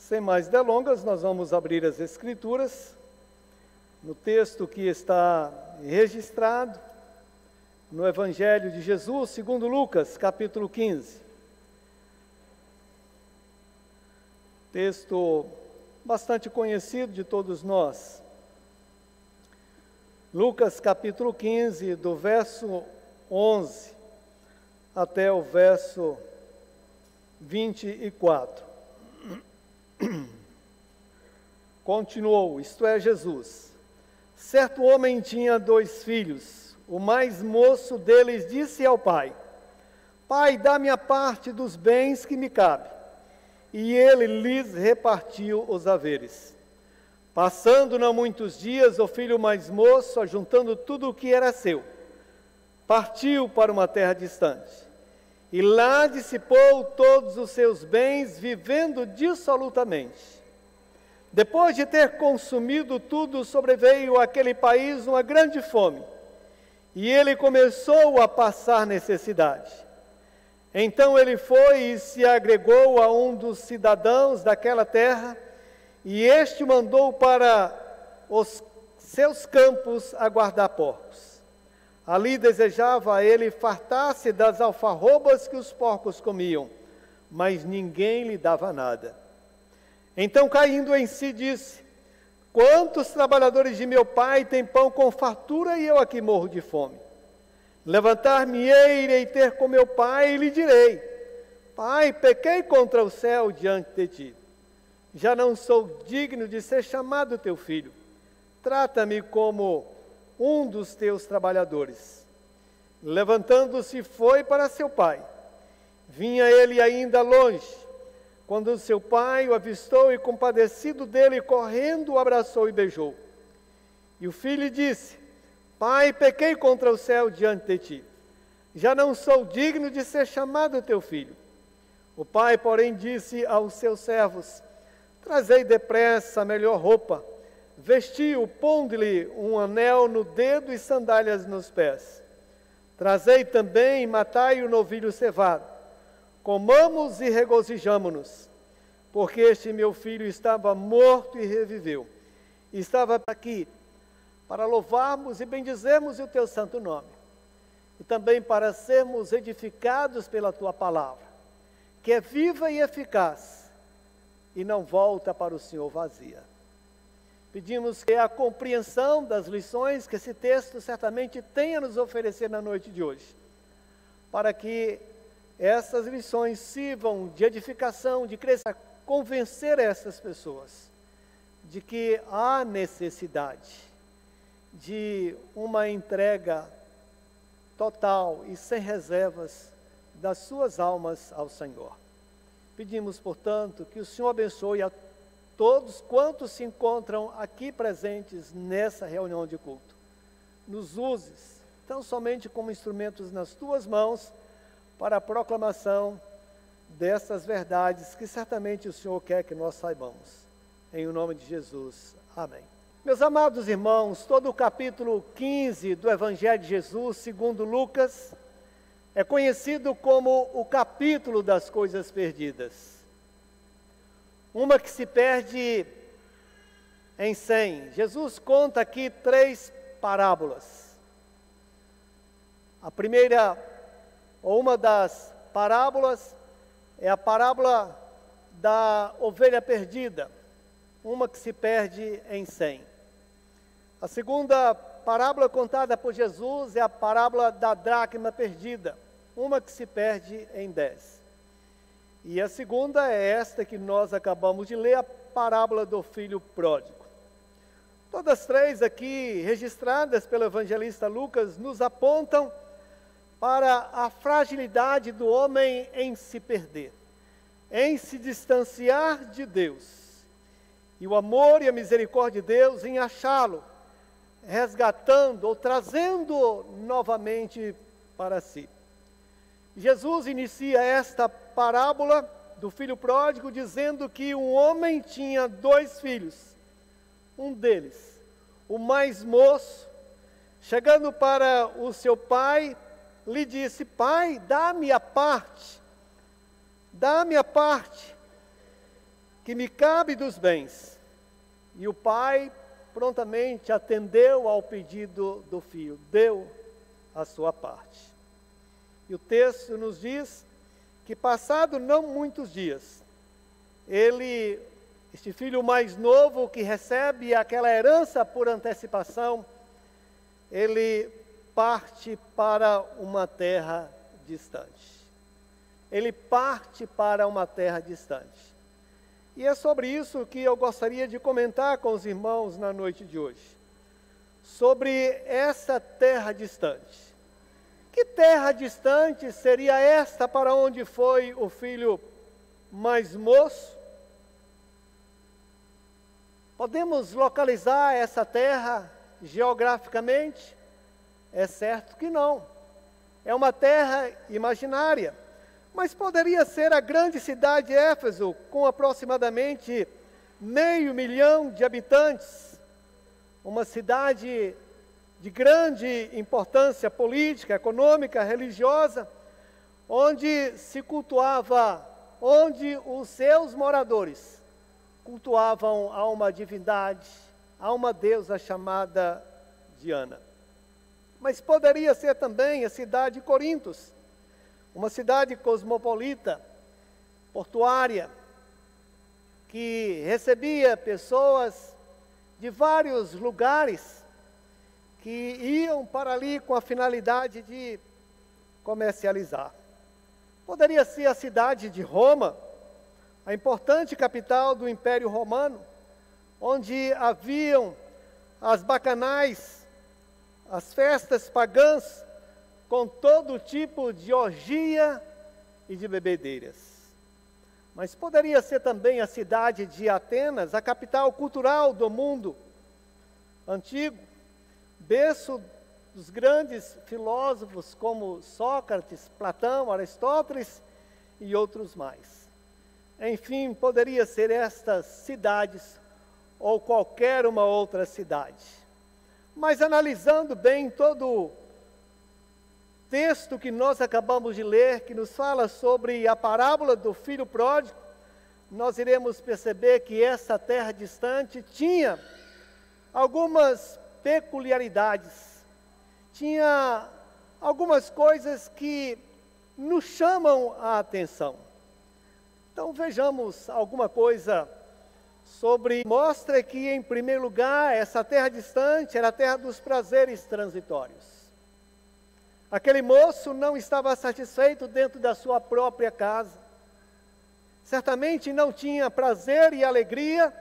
Sem mais delongas, nós vamos abrir as Escrituras no texto que está registrado no Evangelho de Jesus, segundo Lucas, capítulo 15. Texto bastante conhecido de todos nós. Lucas, capítulo 15, do verso 11 até o verso 24. Continuou, isto é, Jesus. Certo homem tinha 2 filhos. O mais moço deles disse ao pai: Pai, dá-me a parte dos bens que me cabe. E ele lhes repartiu os haveres. Passando não muitos dias, o filho mais moço, ajuntando tudo o que era seu, partiu para uma terra distante. E lá dissipou todos os seus bens, vivendo dissolutamente. Depois de ter consumido tudo, sobreveio àquele país uma grande fome, e ele começou a passar necessidade. Então ele foi e se agregou a um dos cidadãos daquela terra, e este mandou para os seus campos aguardar porcos. Ali desejava ele fartar-se das alfarrobas que os porcos comiam, mas ninguém lhe dava nada. Então, caindo em si, disse: Quantos trabalhadores de meu pai têm pão com fartura e eu aqui morro de fome? Levantar-me-ei, irei ter com meu pai e lhe direi: Pai, pequei contra o céu diante de ti. Já não sou digno de ser chamado teu filho. Trata-me como um dos teus trabalhadores. Levantando-se, foi para seu pai. Vinha ele ainda longe, quando seu pai o avistou e, compadecido dele, correndo, o abraçou e beijou. E o filho disse: Pai, pequei contra o céu diante de ti. Já não sou digno de ser chamado teu filho. O pai, porém, disse aos seus servos: Trazei depressa a melhor roupa, vestiu, pondo-lhe um anel no dedo e sandálias nos pés. Trazei também e matai o novilho cevado. Comamos e regozijamo-nos, porque este meu filho estava morto e reviveu. Estava aqui para louvarmos e bendizermos o teu santo nome, e também para sermos edificados pela tua palavra, que é viva e eficaz, e não volta para o Senhor vazia. Pedimos que a compreensão das lições que esse texto certamente tem a nos oferecer na noite de hoje, para que essas lições sirvam de edificação, de crescimento, convencer essas pessoas de que há necessidade de uma entrega total e sem reservas das suas almas ao Senhor. Pedimos, portanto, que o Senhor abençoe a todos quantos se encontram aqui presentes nessa reunião de culto. Nos uses, tão somente como instrumentos nas tuas mãos, para a proclamação dessas verdades que certamente o Senhor quer que nós saibamos. Em o nome de Jesus. Amém. Meus amados irmãos, todo o capítulo 15 do Evangelho de Jesus, segundo Lucas, é conhecido como o capítulo das coisas perdidas. Uma que se perde em 100. Jesus conta aqui 3 parábolas. A primeira, ou uma das parábolas, é a parábola da ovelha perdida, uma que se perde em 100. A segunda parábola contada por Jesus é a parábola da dracma perdida, uma que se perde em 10. E a segunda é esta que nós acabamos de ler, a parábola do filho pródigo. Todas 3 aqui, registradas pelo evangelista Lucas, nos apontam para a fragilidade do homem em se perder, em se distanciar de Deus, e o amor e a misericórdia de Deus em achá-lo, resgatando ou trazendo novamente para si. Jesus inicia esta parábola do filho pródigo dizendo que um homem tinha 2 filhos. Um deles, o mais moço, chegando para o seu pai, lhe disse: Pai, dá-me a parte que me cabe dos bens. E o pai prontamente atendeu ao pedido do filho, deu a sua parte. E o texto nos diz que, passado não muitos dias, este filho mais novo que recebe aquela herança por antecipação, ele parte para uma terra distante. Ele parte para uma terra distante. E é sobre isso que eu gostaria de comentar com os irmãos na noite de hoje. Sobre essa terra distante. Que terra distante seria esta para onde foi o filho mais moço? Podemos localizar essa terra geograficamente? É certo que não. É uma terra imaginária. Mas poderia ser a grande cidade de Éfeso, com aproximadamente 500.000 de habitantes. Uma cidade de grande importância política, econômica, religiosa, onde se cultuava, onde os seus moradores cultuavam a uma divindade, a uma deusa chamada Diana. Mas poderia ser também a cidade de Corintos, uma cidade cosmopolita, portuária, que recebia pessoas de vários lugares que iam para ali com a finalidade de comercializar. Poderia ser a cidade de Roma, a importante capital do Império Romano, onde haviam as bacanais, as festas pagãs, com todo tipo de orgia e de bebedeiras. Mas poderia ser também a cidade de Atenas, a capital cultural do mundo antigo, berço dos grandes filósofos como Sócrates, Platão, Aristóteles e outros mais. Enfim, poderia ser estas cidades ou qualquer uma outra cidade. Mas analisando bem todo o texto que nós acabamos de ler, que nos fala sobre a parábola do filho pródigo, nós iremos perceber que essa terra distante tinha algumas peculiaridades, tinha algumas coisas que nos chamam a atenção. Então vejamos alguma coisa sobre, mostra que em primeiro lugar essa terra distante era a terra dos prazeres transitórios. Aquele moço não estava satisfeito dentro da sua própria casa. Certamente não tinha prazer e alegria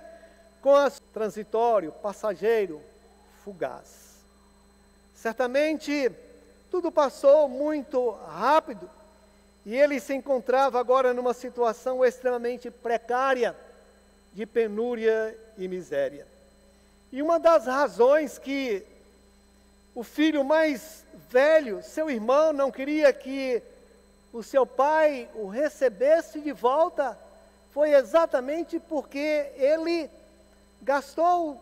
com o transitório, passageiro, fugaz. Certamente tudo passou muito rápido e ele se encontrava agora numa situação extremamente precária de penúria e miséria. E uma das razões que o filho mais velho, seu irmão, não queria que o seu pai o recebesse de volta, foi exatamente porque ele gastou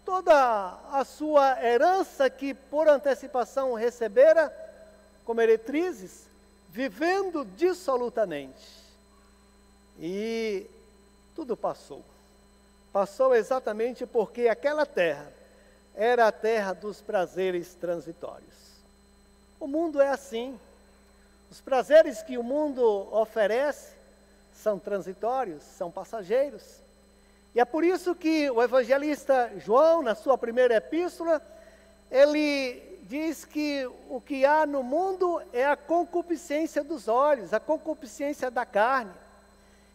toda a sua herança que por antecipação recebera como meretrizes, vivendo dissolutamente. E tudo passou. Passou exatamente porque aquela terra era a terra dos prazeres transitórios. O mundo é assim. Os prazeres que o mundo oferece são transitórios, são passageiros. E é por isso que o evangelista João, na sua primeira epístola, ele diz que o que há no mundo é a concupiscência dos olhos, a concupiscência da carne,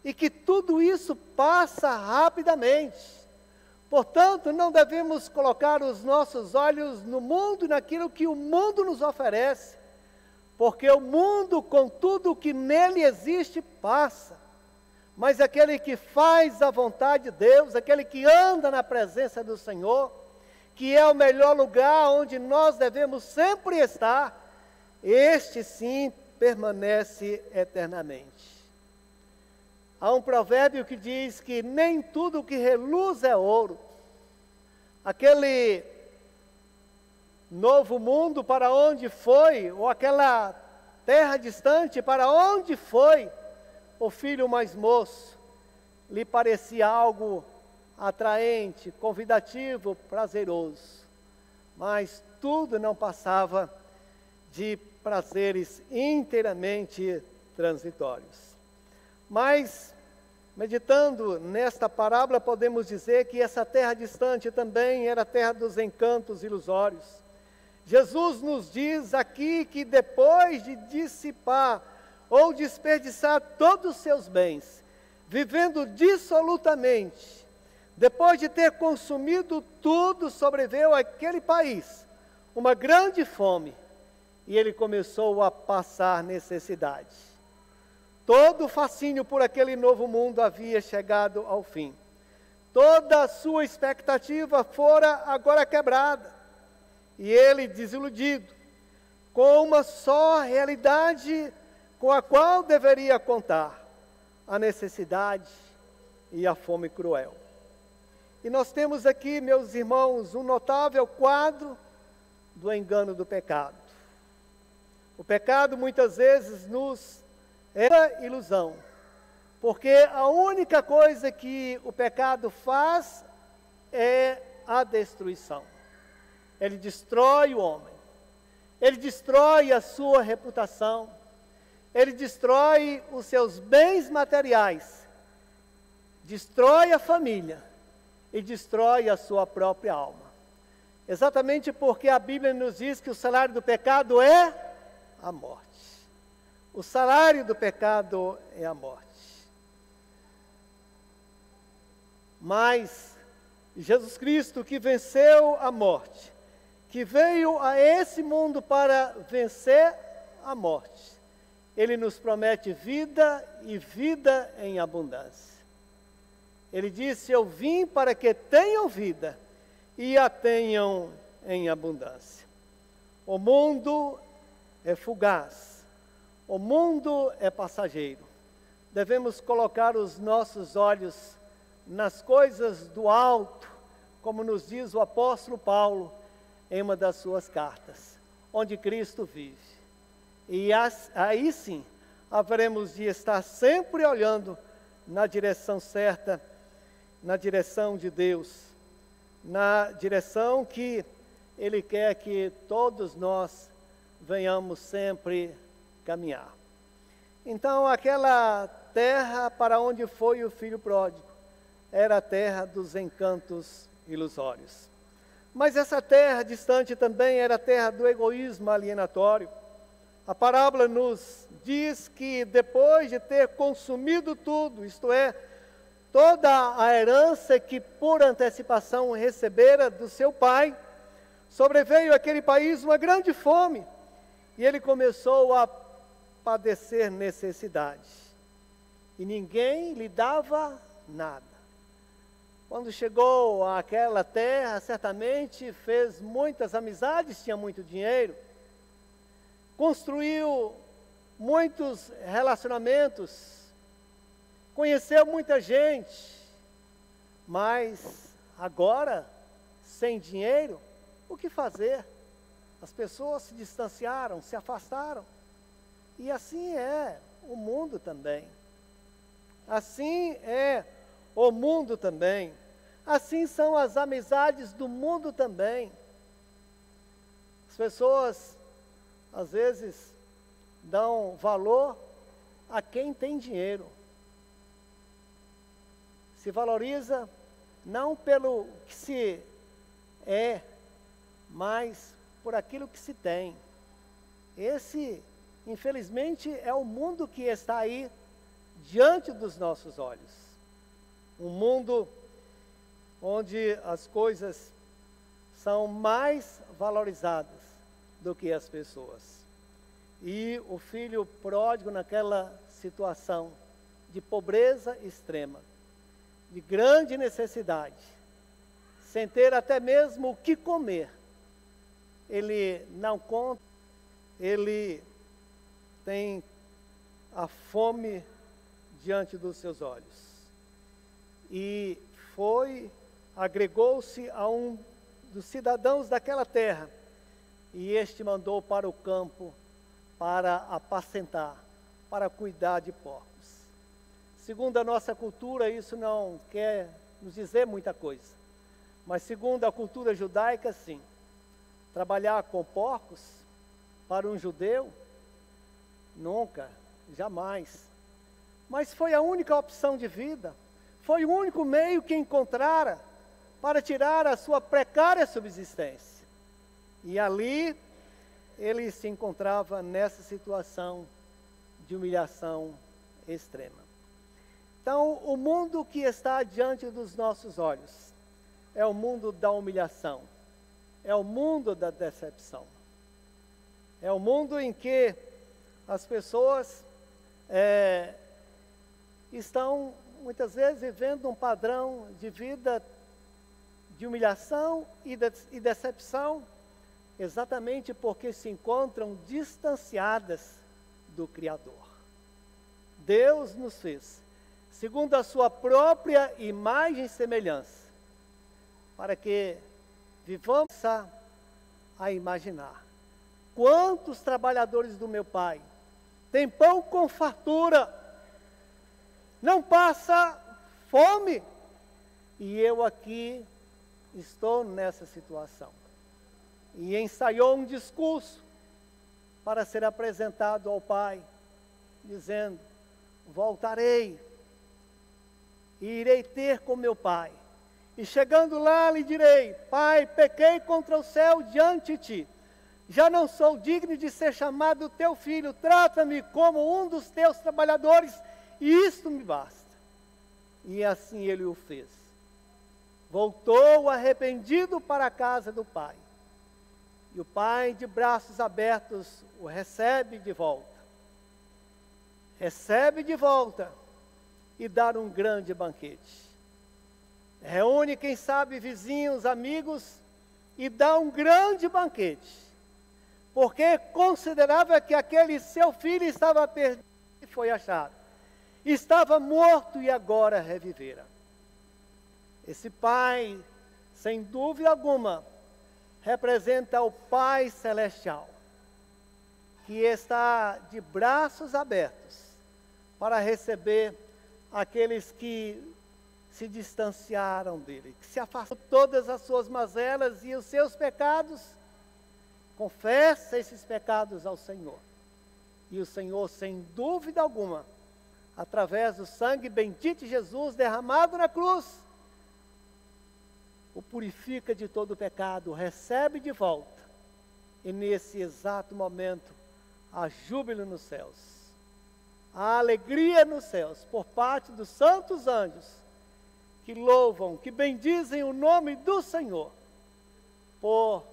e que tudo isso passa rapidamente. Portanto, não devemos colocar os nossos olhos no mundo, naquilo que o mundo nos oferece, porque o mundo, com tudo o que nele existe, passa. Mas aquele que faz a vontade de Deus, aquele que anda na presença do Senhor, que é o melhor lugar onde nós devemos sempre estar, este sim permanece eternamente. Há um provérbio que diz que nem tudo que reluz é ouro. Aquele novo mundo para onde foi, ou aquela terra distante para onde foi o filho mais moço, lhe parecia algo atraente, convidativo, prazeroso. Mas tudo não passava de prazeres inteiramente transitórios. Mas, meditando nesta parábola, podemos dizer que essa terra distante também era a terra dos encantos ilusórios. Jesus nos diz aqui que depois de dissipar ou desperdiçar todos os seus bens, vivendo dissolutamente, depois de ter consumido tudo, sobreveio àquele país uma grande fome, e ele começou a passar necessidade. Todo o fascínio por aquele novo mundo havia chegado ao fim. Toda a sua expectativa fora agora quebrada. E ele, desiludido, com uma só realidade com a qual deveria contar: a necessidade e a fome cruel. E nós temos aqui, meus irmãos, um notável quadro do engano do pecado. O pecado muitas vezes nos é ilusão, porque a única coisa que o pecado faz é a destruição. Ele destrói o homem, ele destrói a sua reputação, ele destrói os seus bens materiais, destrói a família e destrói a sua própria alma. Exatamente porque a Bíblia nos diz que o salário do pecado é a morte. O salário do pecado é a morte. Mas Jesus Cristo, que venceu a morte, que veio a esse mundo para vencer a morte, Ele nos promete vida e vida em abundância. Ele disse: eu vim para que tenham vida e a tenham em abundância. O mundo é fugaz, o mundo é passageiro. Devemos colocar os nossos olhos nas coisas do alto, como nos diz o apóstolo Paulo em uma das suas cartas, onde Cristo vive. E aí sim, haveremos de estar sempre olhando na direção certa, na direção de Deus, na direção que Ele quer que todos nós venhamos sempre caminhar. Então, aquela terra para onde foi o filho pródigo era a terra dos encantos ilusórios. Mas essa terra distante também era a terra do egoísmo alienatório. A parábola nos diz que depois de ter consumido tudo, isto é, toda a herança que por antecipação recebera do seu pai, sobreveio àquele país uma grande fome, e ele começou a padecer necessidade. E ninguém lhe dava nada. Quando chegou àquela terra, certamente fez muitas amizades, tinha muito dinheiro, construiu muitos relacionamentos, conheceu muita gente, mas agora, sem dinheiro, o que fazer? As pessoas se distanciaram, se afastaram. E assim é o mundo também. Assim é o mundo também. Assim são as amizades do mundo também. As pessoas, às vezes, dão valor a quem tem dinheiro. Se valoriza não pelo que se é, mas por aquilo que se tem. Esse, infelizmente, é o mundo que está aí diante dos nossos olhos. Um mundo onde as coisas são mais valorizadas do que as pessoas. E o filho pródigo, naquela situação de pobreza extrema, de grande necessidade, sem ter até mesmo o que comer, ele não conta, ele tem a fome diante dos seus olhos. E agregou-se a um dos cidadãos daquela terra, e este mandou para o campo para apacentar, para cuidar de porcos. segundo a nossa cultura, isso não quer nos dizer muita coisa. Mas segundo a cultura judaica, sim. Trabalhar com porcos, para um judeu, nunca, jamais. Mas foi a única opção de vida, foi o único meio que encontrara para tirar a sua precária subsistência. E ali, ele se encontrava nessa situação de humilhação extrema. Então, o mundo que está diante dos nossos olhos é o mundo da humilhação, é o mundo da decepção. É o mundo em que as pessoas estão, muitas vezes, vivendo um padrão de vida de humilhação e decepção, exatamente porque se encontram distanciadas do Criador. Deus nos fez, segundo a sua própria imagem e semelhança, para que vivamos a imaginar. Quantos trabalhadores do meu Pai têm pão com fartura, não passa fome, e eu aqui estou nessa situação. E ensaiou um discurso para ser apresentado ao Pai, dizendo: voltarei e irei ter com meu Pai. E chegando lá lhe direi: Pai, pequei contra o céu diante de ti. Já não sou digno de ser chamado teu filho. Trata-me como um dos teus trabalhadores, e isto me basta. E assim ele o fez. Voltou arrependido para a casa do pai. E o pai, de braços abertos, o recebe de volta. Recebe de volta e dá um grande banquete. Reúne, quem sabe, vizinhos, amigos, e dá um grande banquete. Porque considerava que aquele seu filho estava perdido e foi achado. Estava morto e agora revivera. Esse pai, sem dúvida alguma, representa o Pai Celestial, que está de braços abertos para receber aqueles que se distanciaram dele, que se afastaram de todas as suas mazelas e os seus pecados. Confessa esses pecados ao Senhor. E o Senhor, sem dúvida alguma, através do sangue bendito de Jesus derramado na cruz, o purifica de todo o pecado, o recebe de volta. E nesse exato momento, há júbilo nos céus, há alegria nos céus, por parte dos santos anjos, que louvam, que bendizem o nome do Senhor, por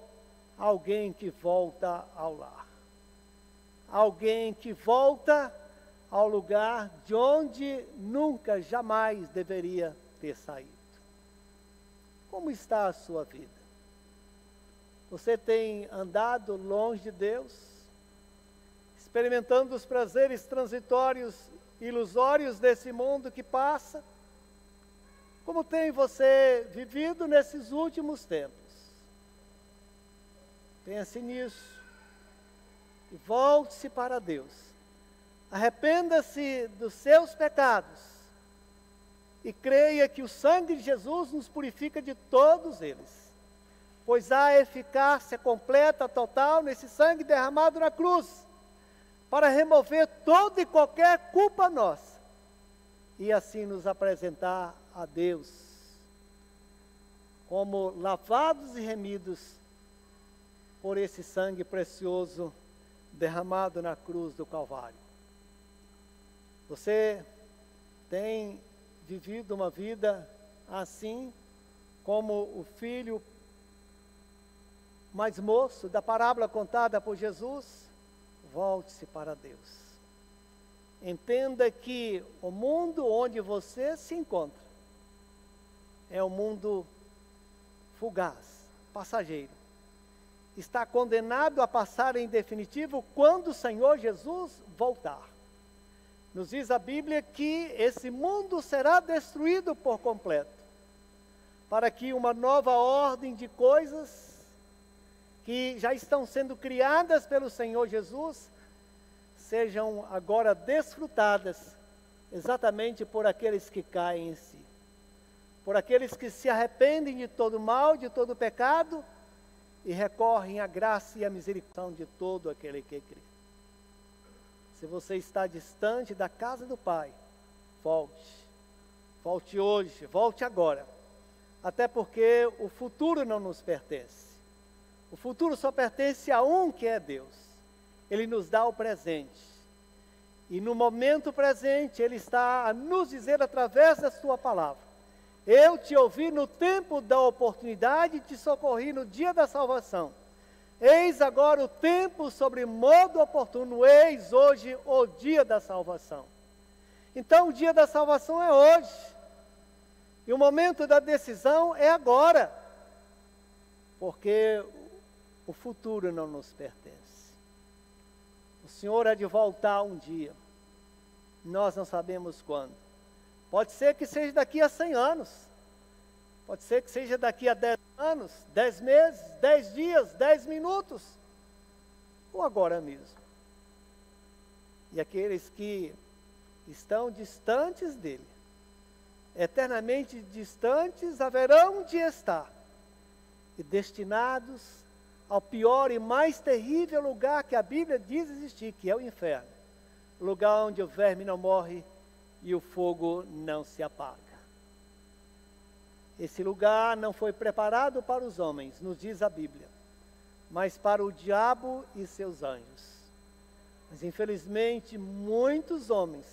alguém que volta ao lar. Alguém que volta ao lugar de onde nunca, jamais deveria ter saído. Como está a sua vida? Você tem andado longe de Deus, experimentando os prazeres transitórios, ilusórios desse mundo que passa? Como tem você vivido nesses últimos tempos? Pense nisso e volte-se para Deus. Arrependa-se dos seus pecados e creia que o sangue de Jesus nos purifica de todos eles, pois há eficácia completa, total, nesse sangue derramado na cruz, para remover toda e qualquer culpa nossa, e assim nos apresentar a Deus, como lavados e remidos por esse sangue precioso derramado na cruz do Calvário. Você tem vivido uma vida assim, como o filho mais moço da parábola contada por Jesus? Volte-se para Deus. Entenda que o mundo onde você se encontra é um mundo fugaz, passageiro. Está condenado a passar em definitivo quando o Senhor Jesus voltar. Nos diz a Bíblia que esse mundo será destruído por completo, para que uma nova ordem de coisas que já estão sendo criadas pelo Senhor Jesus sejam agora desfrutadas exatamente por aqueles que caem em si, por aqueles que se arrependem de todo mal, de todo pecado, e recorrem à graça e à misericórdia de todo aquele que crê. Se você está distante da casa do Pai, volte. Volte hoje, volte agora. Até porque o futuro não nos pertence. O futuro só pertence a um que é Deus. Ele nos dá o presente. E no momento presente, Ele está a nos dizer através da sua palavra: eu te ouvi no tempo da oportunidade e te socorri no dia da salvação. Eis agora o tempo sobre modo oportuno, eis hoje o dia da salvação. Então o dia da salvação é hoje. E o momento da decisão é agora. Porque o futuro não nos pertence. O Senhor há de voltar um dia. Nós não sabemos quando. Pode ser que seja daqui a 100 anos. Pode ser que seja daqui a 10 anos, 10 meses, 10 dias, 10 minutos. Ou agora mesmo. E aqueles que estão distantes dele, eternamente distantes, haverão de estar. E destinados ao pior e mais terrível lugar que a Bíblia diz existir, que é o inferno. Lugar onde o verme não morre e o fogo não se apaga. Esse lugar não foi preparado para os homens, nos diz a Bíblia, mas para o diabo e seus anjos. Mas infelizmente muitos homens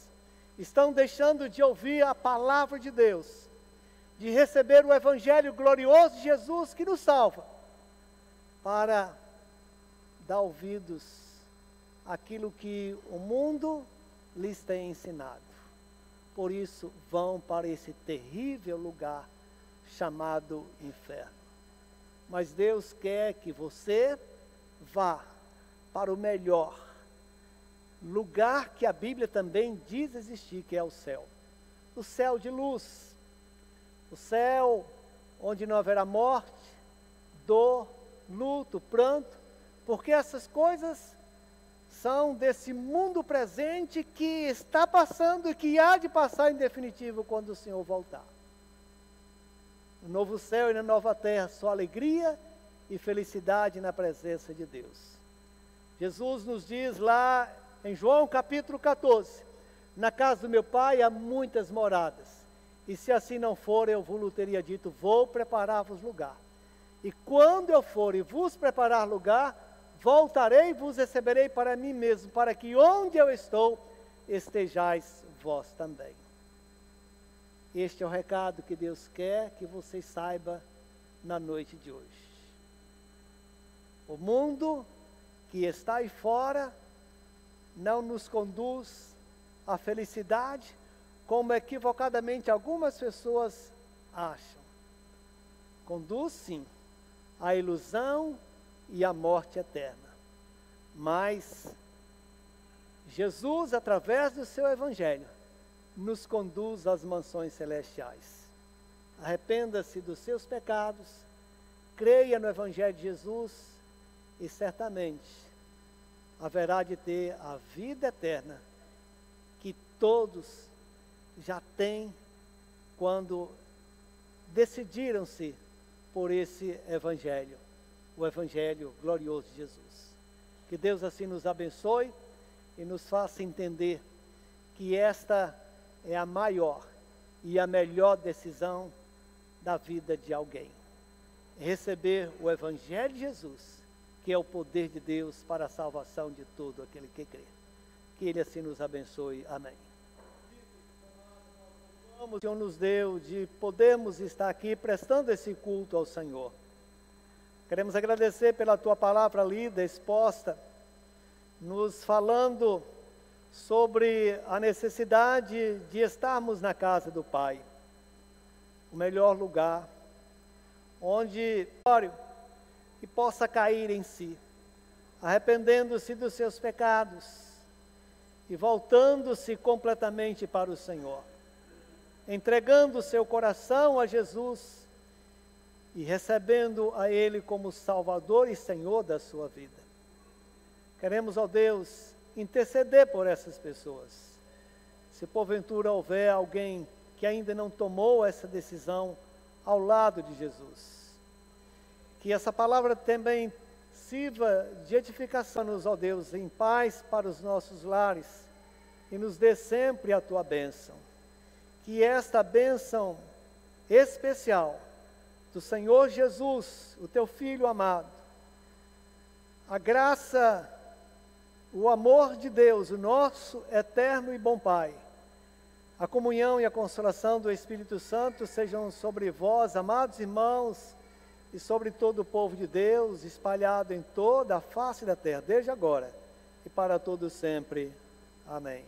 estão deixando de ouvir a palavra de Deus, de receber o Evangelho glorioso de Jesus que nos salva, para dar ouvidos àquilo que o mundo lhes tem ensinado. Por isso vão para esse terrível lugar chamado inferno. Mas Deus quer que você vá para o melhor lugar que a Bíblia também diz existir, que é o céu. O céu de luz. O céu onde não haverá morte, dor, luto, pranto, porque essas coisas são desse mundo presente que está passando e que há de passar em definitivo quando o Senhor voltar. No novo céu e na nova terra, só alegria e felicidade na presença de Deus. Jesus nos diz lá em João capítulo 14, na casa do meu Pai há muitas moradas, e se assim não for, eu vos teria dito, vou preparar-vos lugar. E quando eu for e vos preparar lugar, voltarei e vos receberei para mim mesmo, para que onde eu estou, estejais vós também. Este é o recado que Deus quer que você saiba na noite de hoje. O mundo que está aí fora não nos conduz à felicidade, como equivocadamente algumas pessoas acham. Conduz sim à ilusão e à morte eterna. Mas Jesus, através do seu Evangelho, nos conduz às mansões celestiais. Arrependa-se dos seus pecados, creia no Evangelho de Jesus e certamente haverá de ter a vida eterna que todos já têm quando decidiram-se por esse Evangelho, o Evangelho glorioso de Jesus. Que Deus assim nos abençoe e nos faça entender que esta é a maior e a melhor decisão da vida de alguém. Receber o Evangelho de Jesus, que é o poder de Deus para a salvação de todo aquele que crê. Que Ele assim nos abençoe. Amém. O Senhor nos deu de podermos estar aqui prestando esse culto ao Senhor. Queremos agradecer pela Tua palavra lida, exposta, nos falando sobre a necessidade de estarmos na casa do Pai, o melhor lugar, onde que possa cair em si, arrependendo-se dos seus pecados e voltando-se completamente para o Senhor, entregando o seu coração a Jesus e recebendo a Ele como Salvador e Senhor da sua vida. Queremos, ó Deus, interceder por essas pessoas. Se porventura houver alguém que ainda não tomou essa decisão ao lado de Jesus, que essa palavra também sirva de edificação-nos, ó Deus, em paz para os nossos lares, e nos dê sempre a tua bênção. Que esta bênção especial do Senhor Jesus, o teu Filho amado, a graça, o amor de Deus, o nosso eterno e bom Pai, a comunhão e a consolação do Espírito Santo sejam sobre vós, amados irmãos, e sobre todo o povo de Deus, espalhado em toda a face da terra, desde agora e para todo sempre. Amém.